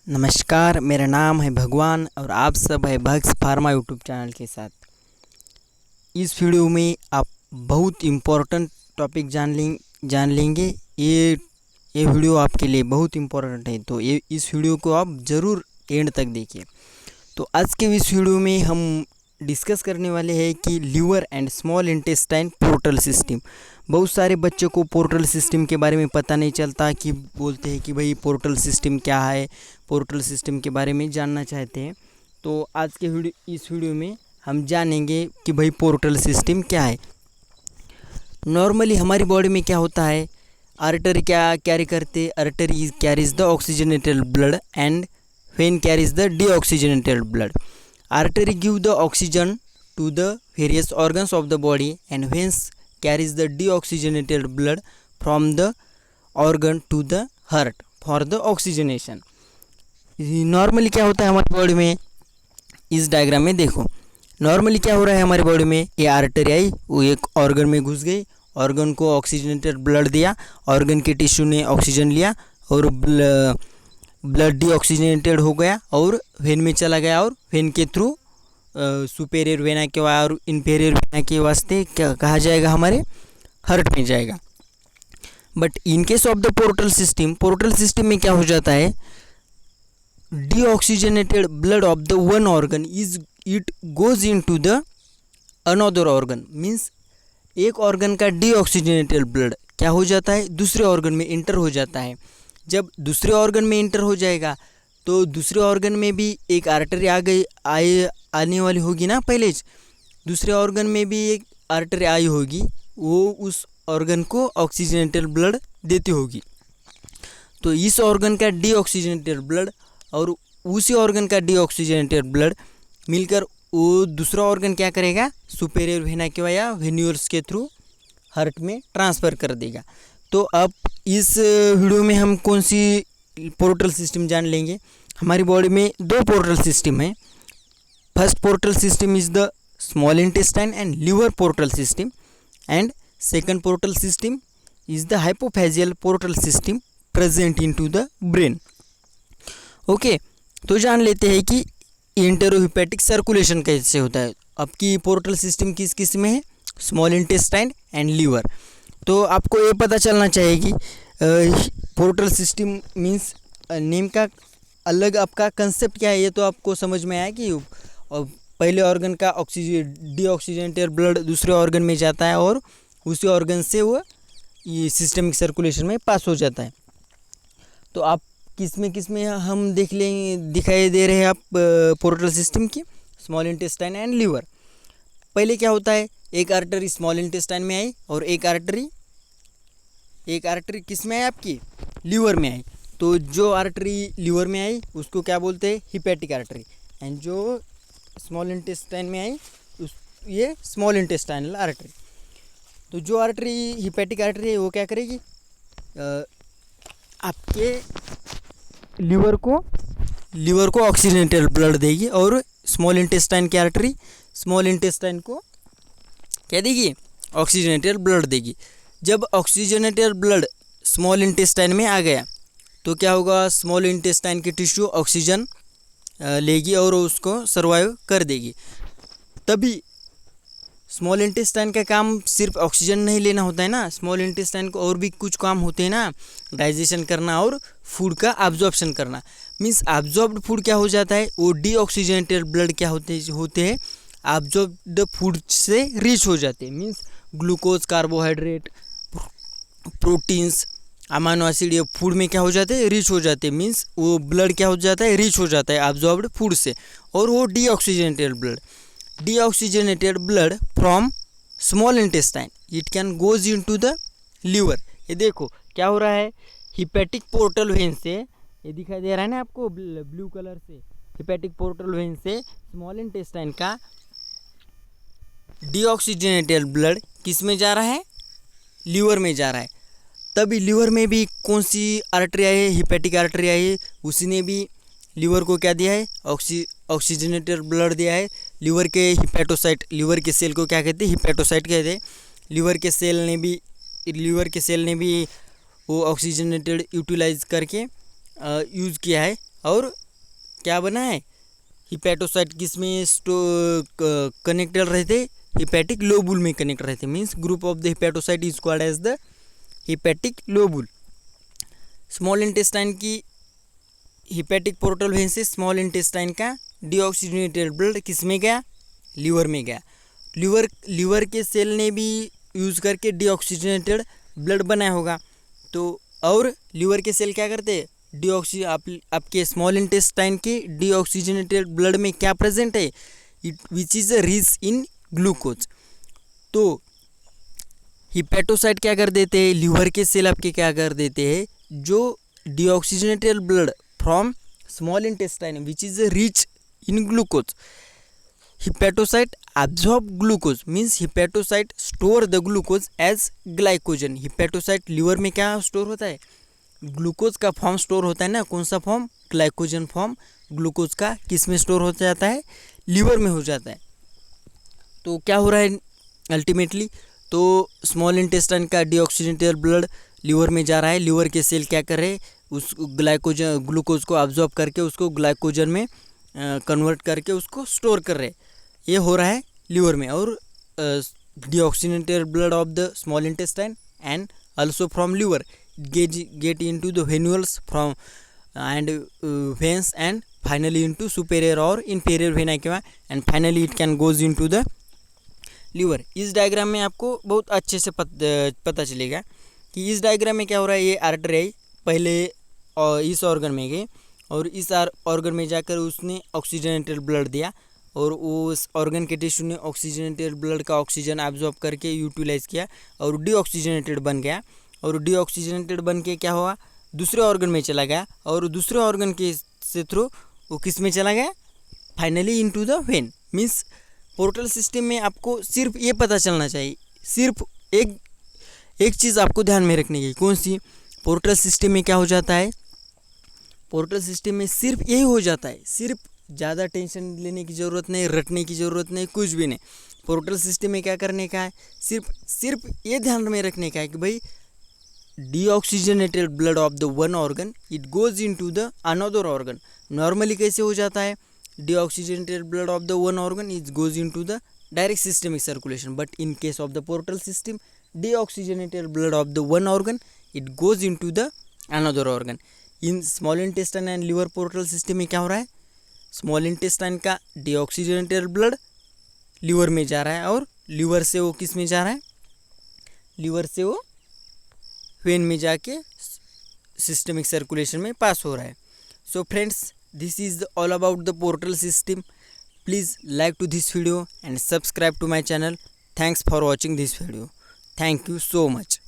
नमस्कार, मेरा नाम है भगवान और आप सब है भक्स फार्मा यूट्यूब चैनल के साथ। इस वीडियो में आप बहुत इम्पोर्टेंट टॉपिक जान लेंगे। ये वीडियो आपके लिए बहुत इम्पोर्टेंट है, तो ये इस वीडियो को आप ज़रूर एंड तक देखिए। तो आज के इस वीडियो में हम डिस्कस करने वाले हैं कि liver and small intestine portal system. बहुत सारे बच्चों को पोर्टल सिस्टम के बारे में पता नहीं चलता, कि बोलते हैं कि भाई पोर्टल सिस्टम क्या है, पोर्टल सिस्टम के बारे में जानना चाहते हैं। तो आज के इस वीडियो में हम जानेंगे कि भाई पोर्टल सिस्टम क्या है। नॉर्मली हमारी बॉडी में क्या होता है, आर्टरी क्या कैरी करते, artery carries the oxygenated blood and when carries the deoxygenated blood. Artery give the oxygen to the various organs of the body and veins carries the deoxygenated blood from the organ to the heart for the oxygenation। Normally क्या होता है हमारी body में, इस diagram में देखो। Normally क्या हो रहा है हमारी बॉडी में, ये आर्टरी आई, वो एक ऑर्गन में घुस गई, ऑर्गन को ऑक्सीजनेटेड ब्लड दिया, ऑर्गन के टिश्यू ने ऑक्सीजन लिया और ब्लड डीऑक्सीजनेटेड हो गया और वेन में चला गया, और वेन के थ्रू सुपेरियर वेना के और इन्फेरियर वेना के वास्ते क्या कहा जाएगा, हमारे हार्ट में जाएगा। But in case of the portal system में क्या हो जाता है, deoxygenated blood of the one organ it goes into the another organ. Means एक ऑर्गन का डीऑक्सीजनेटेड ब्लड क्या हो जाता है, दूसरे ऑर्गन में इंटर हो जाता है। जब दूसरे ऑर्गन में इंटर हो जाएगा तो दूसरे ऑर्गन में भी एक आर्टरी आने वाली होगी ना, पहले दूसरे ऑर्गन में भी एक आर्टरी आई होगी, वो उस ऑर्गन को ऑक्सीजनेटेड ब्लड देती होगी। तो इस ऑर्गन का डीऑक्सीजनेटेड ब्लड और उसी ऑर्गन का डीऑक्सीजनेटेड ब्लड मिलकर वो दूसरा ऑर्गन क्या करेगा, सुपेरियर वेना के या वेन्यूल्स के थ्रू हार्ट में ट्रांसफ़र कर देगा। तो अब इस वीडियो में हम कौन सी पोर्टल सिस्टम जान लेंगे। हमारी बॉडी में दो पोर्टल सिस्टम है। First portal system is the small intestine and liver portal system, and second portal system is the hypophyseal portal system present into the brain. Okay, तो जान लेते हैं कि इंटेरोहिपैटिक सर्कुलेशन कैसे होता है। अब की पोर्टल सिस्टम किस किस में है, स्मॉल इंटेस्टाइन एंड लीवर। तो आपको ये पता चलना चाहिए कि पोर्टल सिस्टम मीन्स नेम का अलग आपका कंसेप्ट क्या है, ये तो आपको समझ में आया कि पहले ऑर्गन का डीऑक्सीजनेटेड ब्लड दूसरे ऑर्गन में जाता है और उसी ऑर्गन से वो ये सिस्टमिक सर्कुलेशन में पास हो जाता है। तो आप किस में हम दिखाई दे रहे हैं आप पोर्टल सिस्टम की, स्मॉल इंटेस्टाइन एंड लीवर। पहले क्या होता है, एक आर्टरी स्मॉल इंटेस्टाइन में आई और एक आर्टरी किस में आई, आपकी लीवर में आई। तो जो आर्टरी लीवर में आई उसको क्या बोलते हैं, हिपैटिक आर्टरी, एंड जो स्मॉल इंटेस्टाइन में आई ये स्मॉल इंटेस्टाइनल आर्टरी। तो जो आर्टरी हिपैटिक आर्टरी है वो क्या करेगी, आपके लीवर को ऑक्सीजनेटेड ब्लड देगी, और स्मॉल इंटेस्टाइन की आर्टरी स्मॉल इंटेस्टाइन को क्या देगी, ऑक्सीजनेटेड ब्लड देगी। जब ऑक्सीजनेटेड ब्लड स्मॉल इंटेस्टाइन में आ गया तो क्या होगा, स्मॉल इंटेस्टाइन की टिश्यू ऑक्सीजन लेगी और उसको सर्वाइव कर देगी। तभी स्मॉल इंटेस्टाइन का काम सिर्फ ऑक्सीजन नहीं लेना होता है ना, स्मॉल इंटेस्टाइन को और भी कुछ काम होते हैं ना, डाइजेशन करना और फूड का एब्जॉर्प्शन करना। मीन्स एब्जॉर्ब्ड फूड क्या हो जाता है, वो डीऑक्सीजनेटेड ब्लड क्या होते हैं, एब्जॉर्ब्ड फूड से रिच हो जाते हैं। Means glucose, carbohydrate, proteins, amino acid, ये फूड में क्या हो जाते हैं, रिच हो जाते हैं। मीन्स वो ब्लड क्या हो जाता है, रिच हो जाता है एब्जॉर्ब्ड फूड से, और वो deoxygenated blood from small intestine it can goes into the liver. ये देखो क्या हो रहा है, हिपैटिक पोर्टल वेन से, ये दिखाई दे रहा है ना आपको ब्लू कलर से, हिपैटिक पोर्टल वेन से स्मॉल इंटेस्टाइन का डीऑक्सीजनेटेड ब्लड किस में जा रहा है, लीवर में जा रहा है। तभी लीवर में भी कौन सी आर्टरी आई है, हिपैटिक आर्टरी आई है, उसी ने भी लीवर को क्या दिया है, ऑक्सीजनेटेड ब्लड दिया है। लीवर के हिपैटोसाइट, लीवर के सेल को क्या कहते हैं, हिपैटोसाइट कहते हैं। लीवर के सेल ने भी वो ऑक्सीजनेटेड यूटिलाइज करके यूज़ किया है। और क्या बना है, हिपैटोसाइट किस में कनेक्टेड रहते, हिपैटिक लोबुल में कनेक्ट रहते, means group of the hepatocyte is called as the hepatic lobule. Small intestine की हिपैटिक पोर्टल वेन से स्मॉल इंटेस्टाइन का डीऑक्सीजनेटेड ब्लड किस में गया, लीवर में गया। लीवर के सेल ने भी यूज़ करके डीऑक्सीजनेटेड ब्लड बनाया होगा। तो और लीवर के सेल क्या करते हैं, आपके स्मॉल इंटेस्टाइन के डीऑक्सीजनेटेड ब्लड में क्या प्रेजेंट है, विच इज़ रिच इन ग्लूकोज। तो हिपैटोसाइट क्या कर देते हैं, लीवर के सेल आपके क्या कर देते हैं, जो deoxygenated blood from small intestine which is rich in glucose, hepatocyte absorb glucose means hepatocyte store the glucose as glycogen. Hepatocyte liver में क्या स्टोर होता है, ग्लूकोज का फॉर्म स्टोर होता है ना, कौन सा फॉर्म, ग्लाइकोजन फॉर्म ग्लूकोज का किस में स्टोर हो जाता है, लीवर में हो जाता है। तो क्या हो रहा है अल्टीमेटली, तो स्मॉल इंटेस्टाइन का डीऑक्सीजनेटेड ब्लड लीवर में जा रहा है, लीवर के सेल क्या कर रहे हैं, उस ग्लूकोज को ऑब्जॉर्ब करके उसको ग्लाइकोजन में कन्वर्ट करके उसको स्टोर कर रहे हैं, ये हो रहा है लीवर में। और deoxygenated blood of the small intestine and also from liver get into the venules from and veins and finally into superior और inferior vena cava and finally it can goes into the liver. इस diagram में आपको बहुत अच्छे से पता चलेगा कि इस डायग्राम में क्या हो रहा है, ये आर्टरी पहले इस ऑर्गन में गए और इस ऑर्गन में जाकर उसने ऑक्सीजनेटेड ब्लड दिया और उस ऑर्गन के टिश्यू ने ऑक्सीजनेटेड ब्लड का ऑक्सीजन एब्जॉर्ब करके यूटिलाइज किया और डीऑक्सीजनेटेड बन गया। और डीऑक्सीजनेटेड बन के क्या हुआ, दूसरे ऑर्गन में चला गया और दूसरे ऑर्गन के से थ्रू वो किस में चला गया, finally into the when. Means portal system में आपको सिर्फ ये पता चलना चाहिए, सिर्फ एक चीज़ आपको ध्यान में रखने की, कौन सी, पोर्टल सिस्टम में क्या हो जाता है, पोर्टल सिस्टम में सिर्फ यही हो जाता है, सिर्फ ज़्यादा टेंशन लेने की ज़रूरत नहीं, रटने की ज़रूरत नहीं, कुछ भी नहीं। पोर्टल सिस्टम में क्या करने का है, सिर्फ ये ध्यान में रखने का है कि भाई deoxygenated blood of the one organ it goes into the another organ. Normally कैसे हो जाता है, deoxygenated blood of the one organ it goes into the direct systemic circulation, but in case of the portal system deoxygenated blood of the one organ it goes into the another organ. In small intestine and liver portal system में क्या हो रहा है, small intestine का deoxygenated blood liver में जा रहा है और लीवर से वो किस में जा रहा है, लीवर से वो वेन में जाके सिस्टमिक सर्कुलेशन में पास हो रहा है। So friends, this is all about the portal system. Please like to this video and subscribe to my channel. Thanks for watching this video. Thank you so much.